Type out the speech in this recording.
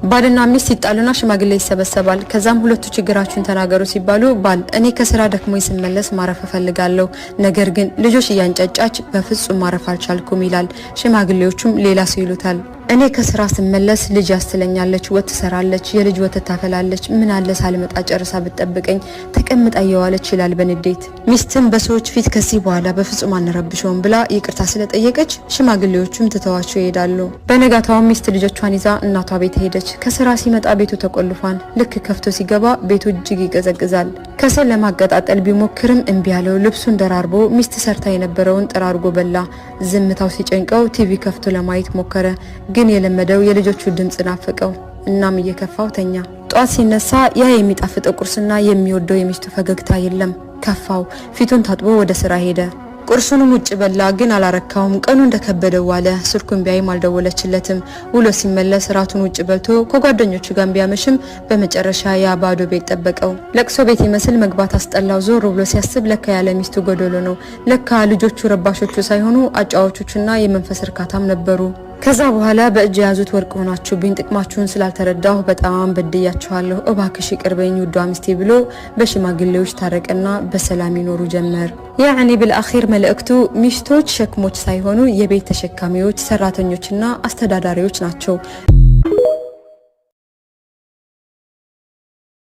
ባልና ሚስት ይጣሉና ሽማግሌ ይሰበሰባል። ከዛም ሁለቱ ችግራችሁን ተናገሩ ሲባሉ ባል እኔ ከስራ ደክሞኝ ስመለስ ማረፍ ፈልጋለሁ፣ ነገር ግን ልጆች እያንጫጫች በፍጹም ማረፍ አልቻልኩም ይላል። ሽማግሌዎቹም ሌላ ሰው ይሉታል። እኔ ከስራ ስመለስ ልጅ ያስተለኛለች፣ ወጥ ትሰራለች፣ የልጅ ወተት ታፈላለች፣ ምን አለ ሳልመጣ ጨርሳ ብትጠብቀኝ ተቀምጣ እየዋለች ይላል በንዴት። ሚስትም በሰዎች ፊት ከዚህ በኋላ በፍጹም አንረብሽውም ብላ ይቅርታ ስለጠየቀች ሽማግሌዎቹም ትተዋቸው ይሄዳሉ። በነጋታው ሚስት ልጆቿን ይዛ እናቷ ቤት ሄደች። ከስራ ሲመጣ ቤቱ ተቆልፏል። ልክ ከፍቶ ሲገባ ቤቱ እጅግ ይቀዘቅዛል። ከሰል ለማቀጣጠል ቢሞክርም እምቢ ያለው ልብሱን ደራርቦ ሚስት ሰርታ የነበረውን ጠራርጎ በላ። ዝምታው ሲጨንቀው ቲቪ ከፍቶ ለማየት ሞከረ፣ ግን የለመደው የልጆቹ ድምጽ ናፈቀው። እናም እየከፋው ተኛ። ጧት ሲነሳ ያ የሚጣፍጠው ቁርስና የሚወደው የሚስቱ ፈገግታ የለም። ከፋው። ፊቱን ታጥቦ ወደ ስራ ሄደ። ቁርሱንም ውጭ በላ፣ ግን አላረካውም። ቀኑ እንደከበደው ዋለ። ስልኩን ቢያይም አልደወለችለትም። ውሎ ሲመለስ ራቱን ውጭ በልቶ ከጓደኞቹ ጋር ቢያመሽም በመጨረሻ ያ ባዶ ቤት ጠበቀው። ለቅሶ ቤት ይመስል መግባት አስጠላው። ዞር ብሎ ሲያስብ ለካ ያለ ሚስቱ ጎዶሎ ነው። ለካ ልጆቹ ረባሾቹ ሳይሆኑ አጫዋቾቹና የመንፈስ እርካታም ነበሩ። ከዛ በኋላ በእጅ ያዙት ወርቅ ሆናችሁብኝ፣ ጥቅማችሁን ስላልተረዳሁ በጣም በድያችኋለሁ፣ እባክሽ ይቅርበኝ ውዷ ሚስቴ ብሎ በሽማግሌዎች ታረቀና በሰላም ይኖሩ ጀመር። ያዕኒ بالአኺር መልእክቱ ሚስቶች ሸክሞች ሳይሆኑ የቤት ተሸካሚዎች፣ ሰራተኞችና አስተዳዳሪዎች ናቸው።